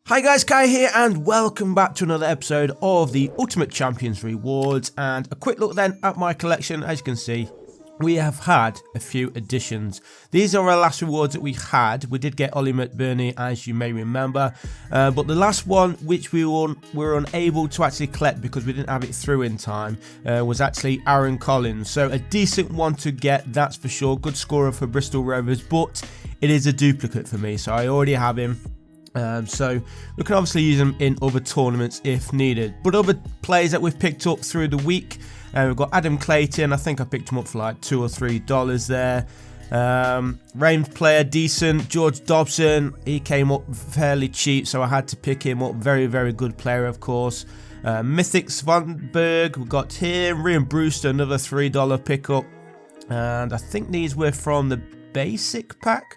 Hi guys, Kai here and welcome back to another episode of the Ultimate Champions Rewards, and a quick look then at my collection. As you can see, we have had a few additions. These are our last rewards that we had. We did get Ollie McBurney, as you may remember, but the last one which we were unable to actually collect because we didn't have it through in time was actually Aaron Collins. So a decent one to get, that's for sure. Good scorer for Bristol Rovers, but it is a duplicate for me, so I already have him. So we can obviously use them in other tournaments if needed. But other players that we've picked up through the week, we've got Adam Clayton. I think I picked him up for like $2 or $3 there. Reims player, decent. George Dobson, he came up fairly cheap, so I had to pick him up. Very, very good player, of course. Mythic Svanberg, we've got him. Rian Brewster, another $3 pickup. And I think these were from the basic pack.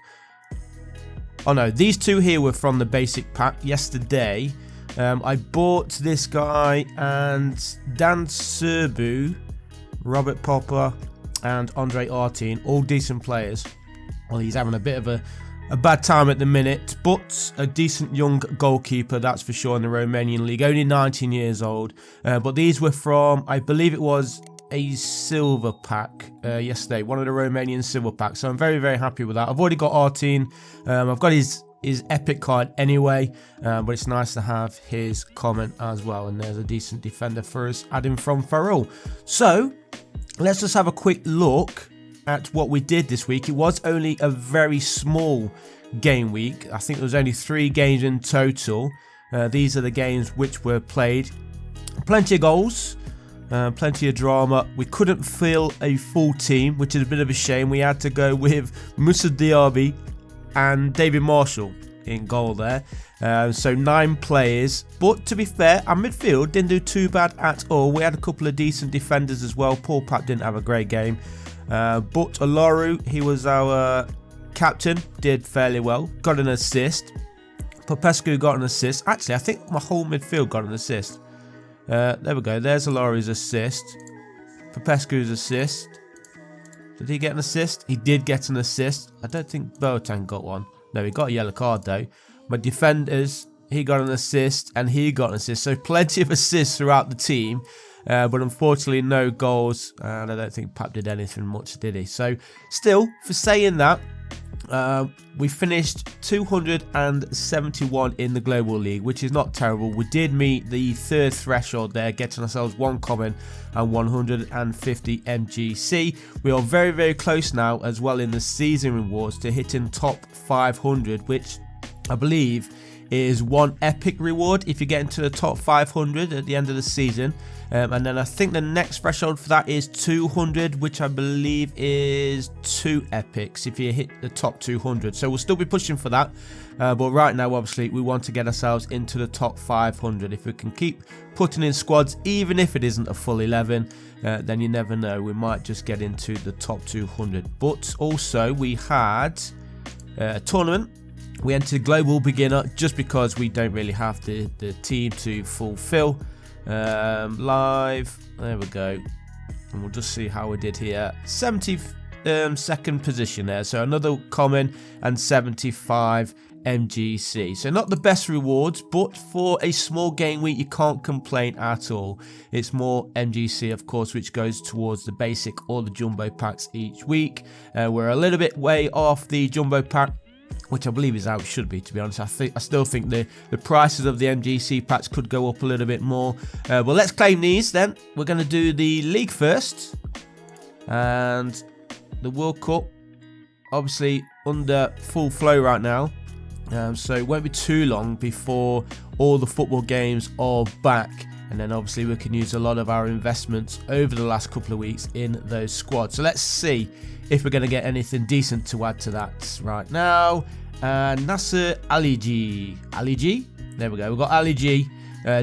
Oh no, these two here were from the basic pack yesterday. I bought this guy and Dan Serbu, Robert Popper and Andre Artin, all decent players. Well, he's having a bit of a bad time at the minute, but a decent young goalkeeper, that's for sure, in the Romanian league. Only 19 years old. But these were from, I believe it was a silver pack yesterday, one of the Romanian silver packs, so I'm very, very happy with that. I've already got Artin. I've got his epic card anyway, but it's nice to have his comment as well. And there's a decent defender for us, adding from Farrell. So let's just have a quick look at what we did this week. It was only a very small game week. I think there was only 3 games in total. These are the games which were played. Plenty of goals. Plenty of drama. We couldn't fill a full team, which is a bit of a shame. We had to go with Moussa Diaby and David Marshall in goal there. So 9 players. But to be fair, our midfield didn't do too bad at all. We had a couple of decent defenders as well. Paul Papp didn't have a great game. But Olaru, he was our captain, did fairly well. Got an assist. Popescu got an assist. Actually, I think my whole midfield got an assist. There we go. There's Olaru's assist. Popescu's assist. Did he get an assist? He did get an assist. I don't think Boateng got one. No, he got a yellow card though. My defenders, he got an assist and he got an assist. So plenty of assists throughout the team. But unfortunately no goals. And I don't think Pap did anything much, did he? So still, for saying that, we finished 271 in the Global League, which is not terrible. We did meet the 3rd threshold there, getting ourselves 1 common and 150 MGC. We are very, very close now as well in the season rewards to hitting top 500, which I believe is 1 epic reward if you get into the top 500 at the end of the season. And then I think the next threshold for that is 200, which I believe is 2 epics if you hit the top 200. So we'll still be pushing for that. But right now, obviously, we want to get ourselves into the top 500. If we can keep putting in squads, even if it isn't a full 11, then you never know. We might just get into the top 200. But also, we had a tournament. We entered Global Beginner just because we don't really have the team to fulfill. Live, there we go, and we'll just see how we did here. 72nd position there, so another common and 75 MGC. So not the best rewards, but for a small game week you can't complain at all. It's more MGC, of course, which goes towards the basic or the jumbo packs each week. We're a little bit way off the jumbo pack, which I believe is how it should be, to be honest. I still think the prices of the MGC packs could go up a little bit more. But let's claim these then. We're going to do the league first. And the World Cup, obviously under full flow right now. So it won't be too long before all the football games are back. And then obviously we can use a lot of our investments over the last couple of weeks in those squads. So let's see if we're going to get anything decent to add to that right now. Nasser Aligi. There we go. We've got Aligi.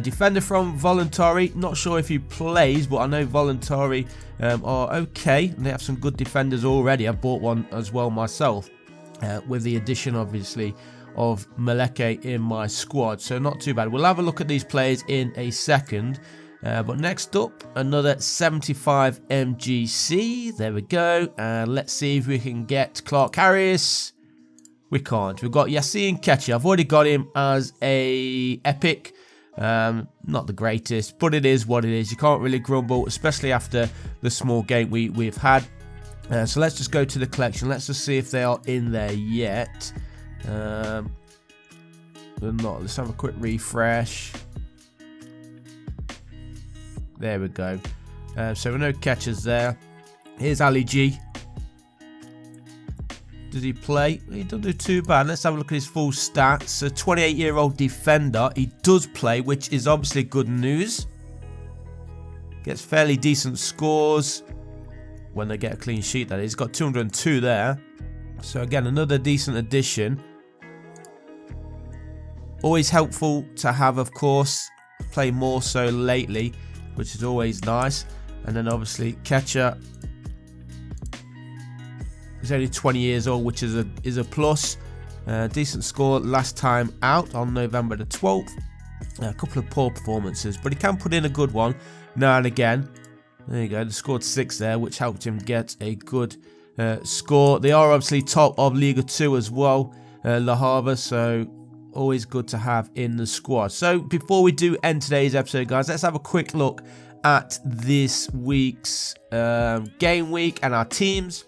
Defender from Voluntari. Not sure if he plays, but I know Voluntari are okay. They have some good defenders already. I bought one as well myself. With the addition, obviously, of Maleke in my squad. So not too bad. We'll have a look at these players in a second. But next up, another 75 MGC. There we go. And let's see if we can get Clark Harris. We can't. We've got Yassine Ketchi. I've already got him as a epic. Not the greatest, but it is what it is. You can't really grumble, especially after the small game we've had. So let's just go to the collection. Let's just see if they are in there yet. They're not. Let's have a quick refresh. There we go. So we know Ketcher's there. Here's Ali G. Did he play? He doesn't do too bad. Let's have a look at his full stats. A 28-year-old defender. He does play, which is obviously good news. Gets fairly decent scores when they get a clean sheet, that is. He's got 202 there. So again, another decent addition. Always helpful to have, of course. Play more so lately, which is always nice. And then obviously Ketcher. He's only 20 years old, which is a plus. Decent score last time out on November the 12th. A couple of poor performances, but he can put in a good one now and again. There you go. They scored 6 there, which helped him get a good score. They are obviously top of Liga 2 as well, Le Havre, so always good to have in the squad. So before we do end today's episode, guys, let's have a quick look at this week's game week and our teams.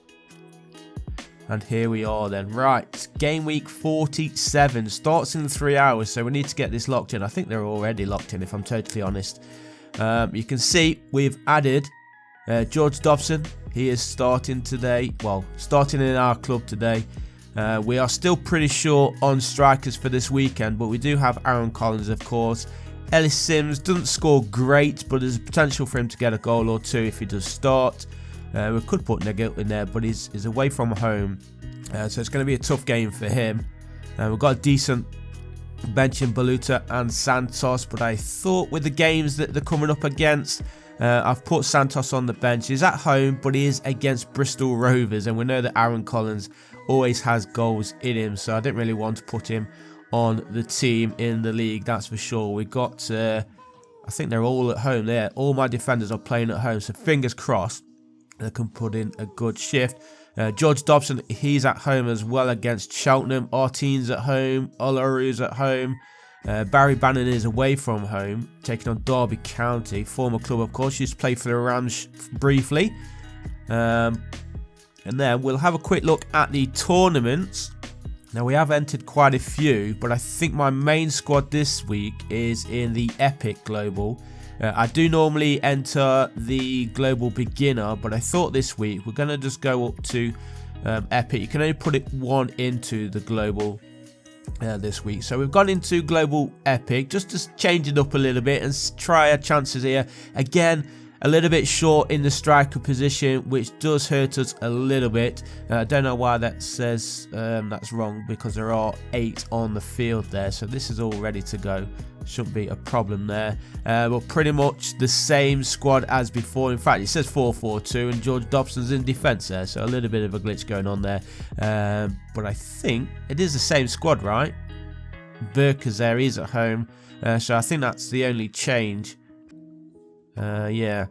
And here we are then. Right, game week 47 starts in 3 hours, so we need to get this locked in. I think they're already locked in, if I'm totally honest. You can see we've added George Dobson. He is starting today. Well, starting in our club today. We are still pretty short on strikers for this weekend, but we do have Aaron Collins, of course. Ellis Sims doesn't score great, but there's potential for him to get a goal or two if he does start. We could put Negil in there, but he's away from home, so it's going to be a tough game for him. We've got a decent bench in Baluta and Santos, but I thought with the games that they're coming up against, I've put Santos on the bench. He's at home, but he is against Bristol Rovers, and we know that Aaron Collins always has goals in him, so I didn't really want to put him on the team in the league, that's for sure. We got, I think they're all at home there. All my defenders are playing at home, so fingers crossed they can put in a good shift. George Dobson, he's at home as well against Cheltenham. Arteen's at home. Olaru's at home. Barry Bannon is away from home, taking on Derby County, former club, of course. Used to play for the Rams briefly. And then we'll have a quick look at the tournaments. Now, we have entered quite a few, but I think my main squad this week is in the Epic Global. I do normally enter the Global Beginner, but I thought this week we're going to just go up to Epic. You can only put it one into the Global this week. So we've gone into Global Epic just to change it up a little bit and try our chances here. Again, a little bit short in the striker position, which does hurt us a little bit. I don't know why that says that's wrong, because there are 8 on the field there. So this is all ready to go. Shouldn't be a problem there. But pretty much the same squad as before. In fact, it says 4-4-2 and George Dobson's in defence there. So a little bit of a glitch going on there. But I think it is the same squad, right? Burker's there. He's at home. So I think that's the only change. Yeah.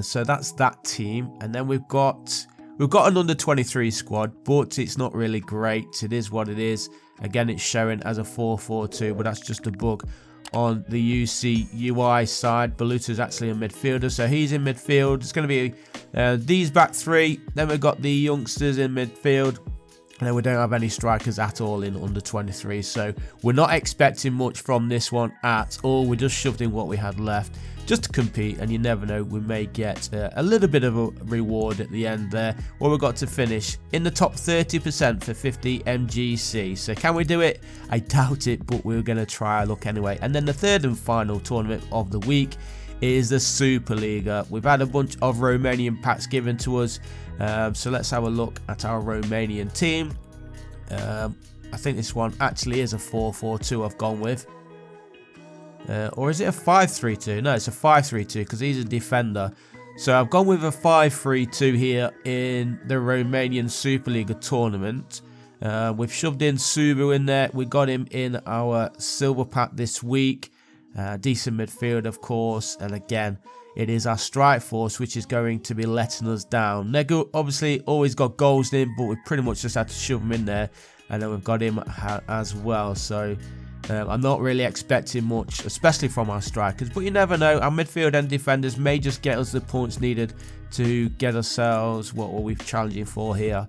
So that's that team. And then we've got an under-23 squad, but it's not really great. It is what it is. Again, it's showing as a 4-4-2, but that's just a bug on the UC UI side. Baluta's actually a midfielder, so he's in midfield. It's going to be these back three. Then we've got the youngsters in midfield. And then we don't have any strikers at all in under 23. So we're not expecting much from this one at all. We just shoved in what we had left just to compete. And you never know, we may get a little bit of a reward at the end there. Where we've got to finish in the top 30% for 50 MGC. So can we do it? I doubt it, but we're going to try our luck anyway. And then the third and final tournament of the week is the Superliga. We've had a bunch of Romanian packs given to us. So let's have a look at our Romanian team. I think this one actually is a 4-4-2 I've gone with. Or is it a 5-3-2? No, it's a 5-3-2 because he's a defender. So I've gone with a 5-3-2 here in the Romanian Superliga tournament. We've shoved in Subu in there. We got him in our silver pack this week. Decent midfield, of course. And again, it is our strike force which is going to be letting us down. Negu obviously always got goals in, but we pretty much just had to shove him in there. and then we've got him as well. So I'm not really expecting much, especially from our strikers, but you never know. Our midfield and defenders may just get us the points needed to get ourselves what we're challenging for here.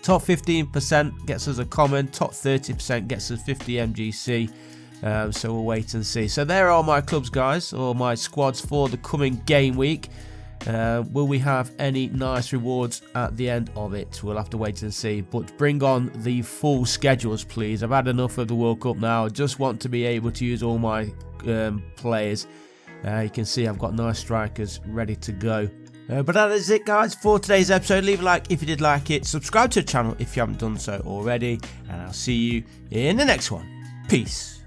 Top 15% gets us a common, top 30% gets us 50 MGC. So we'll wait and see. So there are my clubs, guys, or my squads for the coming game week. Will we have any nice rewards at the end of it? We'll have to wait and see. But bring on the full schedules, please. I've had enough of the World Cup now. I just want to be able to use all my players. You can see I've got nice strikers ready to go. But that is it, guys, for today's episode. Leave a like if you did like it. Subscribe to the channel if you haven't done so already. And I'll see you in the next one. Peace.